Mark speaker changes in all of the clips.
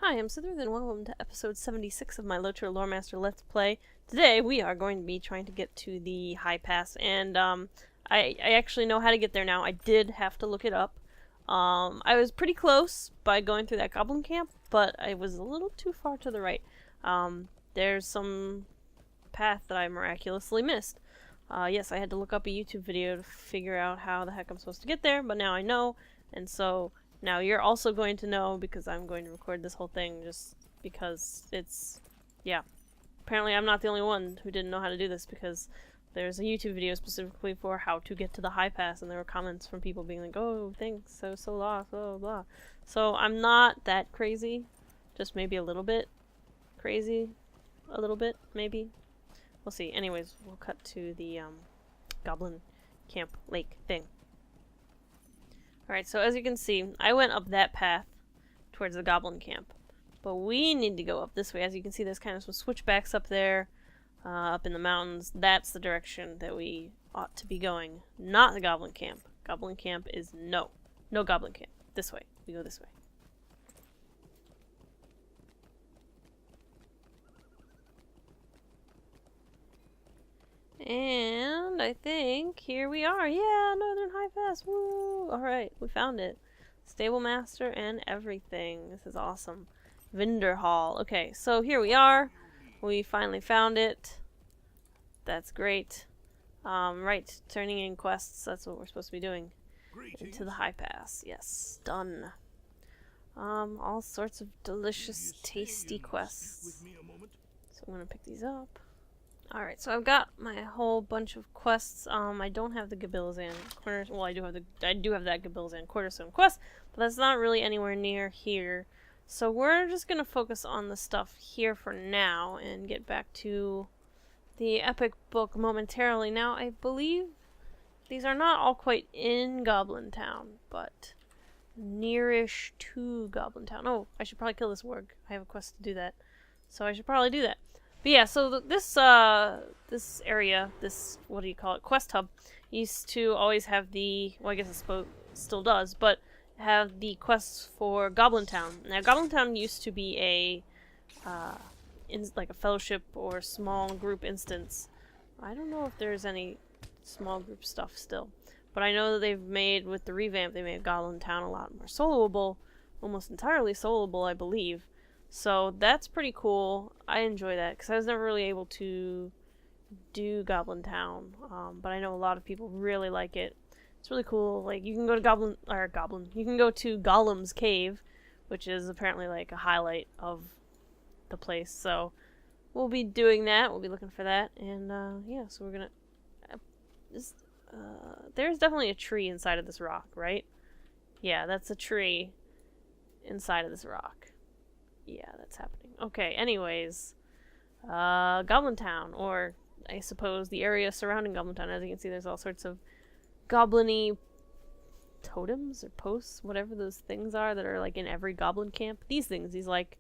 Speaker 1: Hi, I'm Cithryth and welcome to episode 76 of my LOTRO Lore Master Let's Play. Today we are going to be trying to get to the high pass, and I actually know how to get there now. I did have to look it up. I was pretty close by going through that goblin camp, but I was a little too far to the right. There's some path that I miraculously missed. Yes, I had to look up a YouTube video to figure out how the heck I'm supposed to get there, but now I know, and so now you're also going to know because I'm going to record this whole thing just because it's, yeah. Apparently I'm not the only one who didn't know how to do this because there's a YouTube video specifically for how to get to the high pass, and there were comments from people being like, oh, thanks, so lost, blah, blah, blah. So I'm not that crazy, just maybe a little bit crazy, a little bit, maybe. We'll see. Anyways, we'll cut to the goblin camp lake thing. Alright, so as you can see, I went up that path towards the goblin camp. But we need to go up this way. As you can see, there's kind of some switchbacks up there, up in the mountains. That's the direction that we ought to be going, not the goblin camp. Goblin camp is no goblin camp. This way. We go this way. And I think here we are. Yeah, Northern High Pass. Woo! Alright, we found it. Stable Master and everything. This is awesome. Vendor Hall. Okay, so here we are. We finally found it. That's great. Right, turning in quests. That's what we're supposed to be doing. Into the High Pass. Yes, done. All sorts of delicious, tasty quests. So I'm gonna pick these up. Alright, so I've got my whole bunch of quests. I don't have the Gabilzan corner. Well, I do have that Gabilzan Cornerstone quest, but that's not really anywhere near here. So we're just gonna focus on the stuff here for now and get back to the epic book momentarily. Now, I believe these are not all quite in Goblin Town, but nearish to Goblin Town. Oh, I should probably kill this warg. I have a quest to do that, so I should probably do that. But yeah, so this area, this, what do you call it, quest hub, used to always have the, well, I guess it still does, but have the quests for Goblin Town. Now, Goblin Town used to be a, like a fellowship or small group instance. I don't know if there's any small group stuff still, but I know that they've made, with the revamp, they made Goblin Town a lot more soloable, almost entirely soloable, I believe. So that's pretty cool. I enjoy that because I was never really able to do Goblin Town, but I know a lot of people really like it. It's really cool. Like, you can go to you can go to Golem's Cave, which is apparently like a highlight of the place. So we'll be doing that. We'll be looking for that, and yeah. So we're gonna. There's definitely a tree inside of this rock, right? Yeah, that's a tree inside of this rock. Yeah, that's happening. Okay, anyways. Goblin Town, or I suppose the area surrounding Goblin Town. As you can see, there's all sorts of goblin-y totems or posts, whatever those things are that are like in every goblin camp. These things, these like,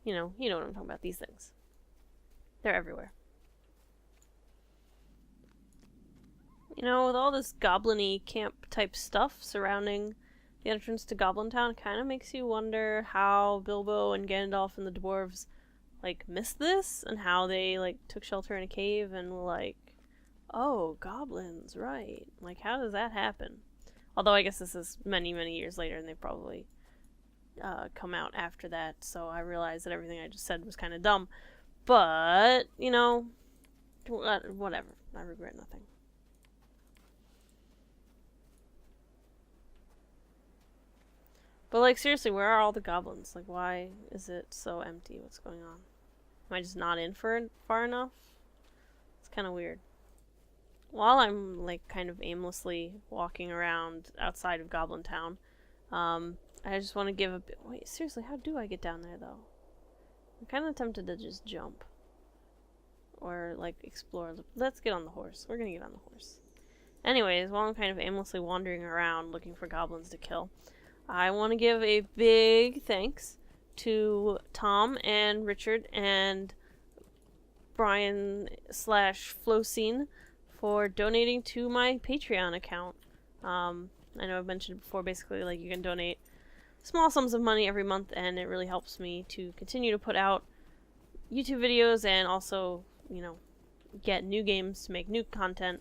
Speaker 1: you know what I'm talking about, these things. They're everywhere. You know, with all this goblin-y camp type stuff surrounding the entrance to Goblin Town, kind of makes you wonder how Bilbo and Gandalf and the dwarves, like, missed this, and how they, like, took shelter in a cave and were like, oh, goblins, right. Like, how does that happen? Although I guess this is many, many years later, and they probably come out after that, so I realized that everything I just said was kind of dumb. But, you know, whatever. I regret nothing. But, like, seriously, where are all the goblins? Like, why is it so empty? What's going on? Am I just not in for far enough? It's kind of weird. While I'm, like, kind of aimlessly walking around outside of Goblin Town, I just want to give a bit... Wait, seriously, how do I get down there, though? I'm kind of tempted to just jump. Or, like, explore. Let's get on the horse. We're gonna get on the horse. Anyways, while I'm kind of aimlessly wandering around looking for goblins to kill, I want to give a big thanks to Tom and Richard and Brian / Flowscene for donating to my Patreon account. I know I've mentioned before, basically, like, you can donate small sums of money every month, and it really helps me to continue to put out YouTube videos and also, you know, get new games to make new content,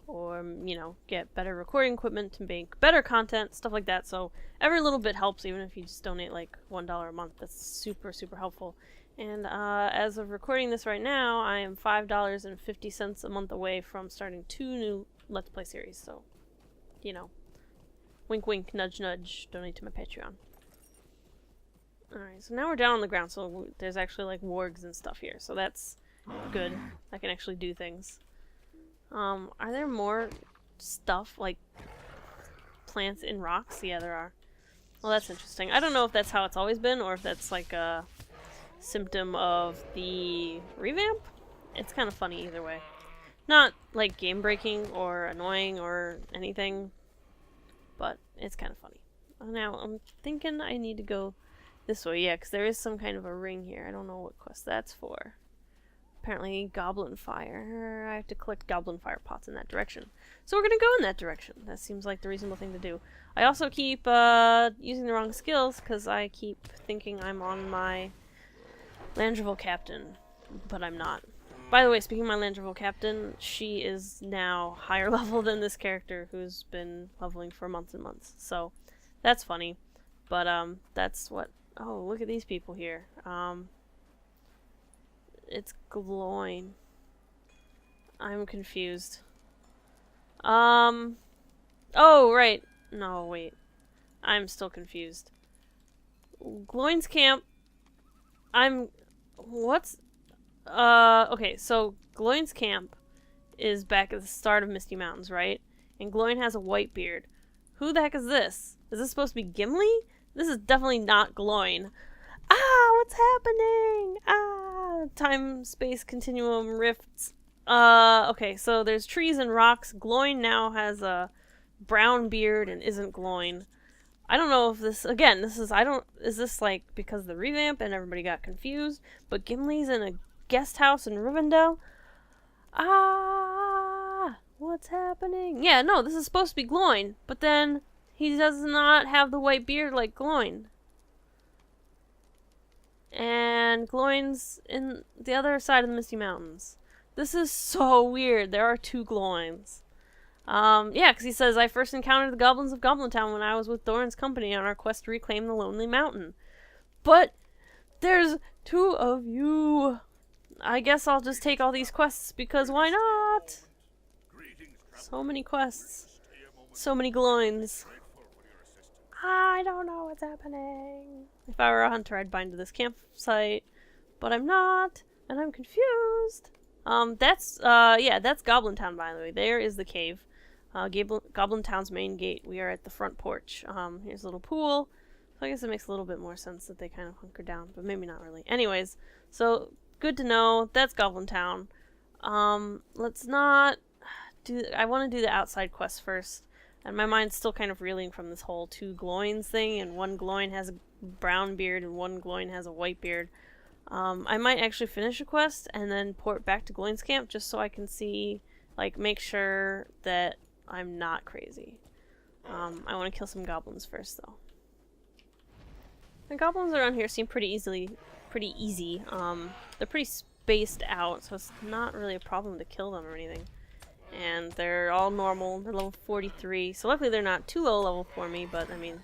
Speaker 1: or, you know, get better recording equipment to make better content, stuff like that. So every little bit helps, even if you just donate like $1 a month. That's super, super helpful. And as of recording this right now, I am $5.50 a month away from starting 2 new Let's Play series. So, you know, wink wink, nudge nudge, donate to my Patreon. Alright, so now we're down on the ground, so there's actually like wargs and stuff here, so that's good. I can actually do things. Are there more stuff, like plants in rocks? Yeah, there are. Well, that's interesting. I don't know if that's how it's always been, or if that's like a symptom of the revamp. It's kind of funny either way. Not like game-breaking or annoying or anything, but it's kind of funny. Now, I'm thinking I need to go this way, yeah, because there is some kind of a ring here. I don't know what quest that's for. Apparently goblin fire. I have to collect goblin fire pots in that direction. So we're gonna go in that direction. That seems like the reasonable thing to do. I also keep using the wrong skills because I keep thinking I'm on my Landrival captain, but I'm not. By the way, speaking of my Landrival captain, she is now higher level than this character who's been leveling for months and months. So that's funny. But that's what... Oh, look at these people here. It's Gloin. I'm confused. Oh, right. No, wait. I'm still confused. Gloin's camp... What's... Okay, so Gloin's camp is back at the start of Misty Mountains, right? And Gloin has a white beard. Who the heck is this? Is this supposed to be Gimli? This is definitely not Gloin. Ah, what's happening? Ah, time-space continuum rifts. Okay, so there's trees and rocks. Gloin now has a brown beard and isn't Gloin. I don't know if this, again, is this like because of the revamp and everybody got confused? But Gimli's in a guest house in Rivendell? Ah, what's happening? Yeah, no, this is supposed to be Gloin, but then he does not have the white beard like Gloin. And Gloin's in the other side of the Misty Mountains. This is so weird. There are 2 Gloins. Yeah, because he says, I first encountered the goblins of Goblin Town when I was with Doran's company on our quest to reclaim the Lonely Mountain. But there's 2 of you. I guess I'll just take all these quests, because why not? So many quests. So many Gloins. I don't know what's happening. If I were a hunter, I'd bind to this campsite, but I'm not, and I'm confused. That's Goblin Town, by the way. There is the cave. Goblin Town's main gate. We are at the front porch. Here's a little pool. So I guess it makes a little bit more sense that they kind of hunker down, but maybe not really. Anyways, so good to know. That's Goblin Town. Let's not do... I want to do the outside quest first. And my mind's still kind of reeling from this whole 2 Gloins thing, and 1 Gloin has a brown beard and 1 Gloin has a white beard. I might actually finish a quest and then port back to Gloin's camp just so I can see, like, make sure that I'm not crazy. I want to kill some goblins first, though. The goblins around here seem pretty easy. They're pretty spaced out, so it's not really a problem to kill them or anything. And they're all normal. They're level 43. So luckily they're not too low level for me, but I mean,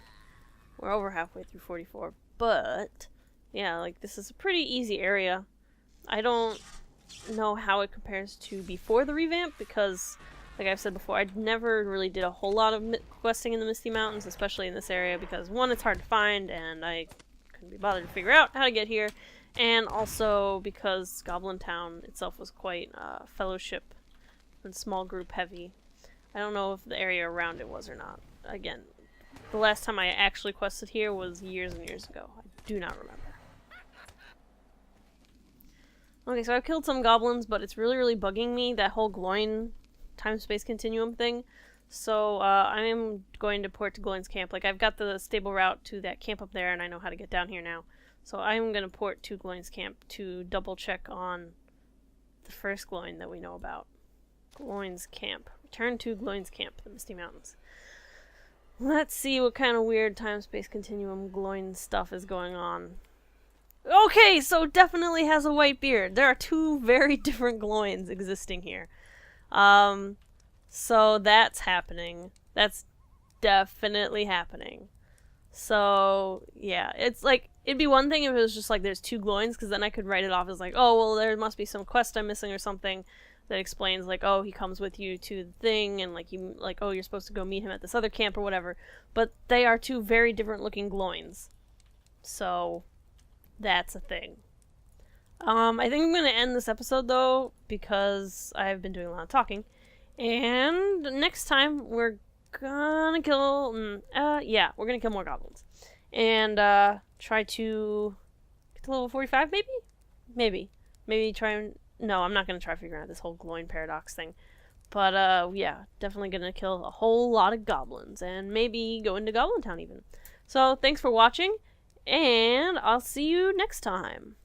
Speaker 1: we're over halfway through 44. But, yeah, like, this is a pretty easy area. I don't know how it compares to before the revamp, because, like I've said before, I never really did a whole lot of questing in the Misty Mountains, especially in this area, because, 1, it's hard to find, and I couldn't be bothered to figure out how to get here, and also because Goblin Town itself was quite fellowship and small group heavy. I don't know if the area around it was or not. Again, the last time I actually quested here was years and years ago. I do not remember. Okay, so I've killed some goblins, but it's really, really bugging me, that whole Gloin time-space continuum thing. So, I am going to port to Gloin's camp. Like, I've got the stable route to that camp up there, and I know how to get down here now. So I'm going to port to Gloin's camp to double-check on the first Gloin that we know about. Gloin's camp. Return to Gloin's camp, the Misty Mountains. Let's see what kind of weird time-space continuum Gloin stuff is going on. Okay, so definitely has a white beard. There are two very different Gloins existing here. So that's happening. That's definitely happening. So, yeah, it's like, it'd be one thing if it was just like there's two Gloins, because then I could write it off as like, oh, well, there must be some quest I'm missing or something that explains like, oh, he comes with you to the thing, and like, you, like, oh, you're supposed to go meet him at this other camp or whatever. But they are two very different looking Gloins. So, that's a thing. I think I'm going to end this episode, though, because I've been doing a lot of talking. And next time, we're gonna kill... yeah, we're gonna kill more goblins. And, try to get to level 45, maybe? Maybe. Maybe try and... No, I'm not gonna try figuring out this whole Gloin Paradox thing. But, yeah, definitely gonna kill a whole lot of goblins. And maybe go into Goblin Town, even. So, thanks for watching. And I'll see you next time.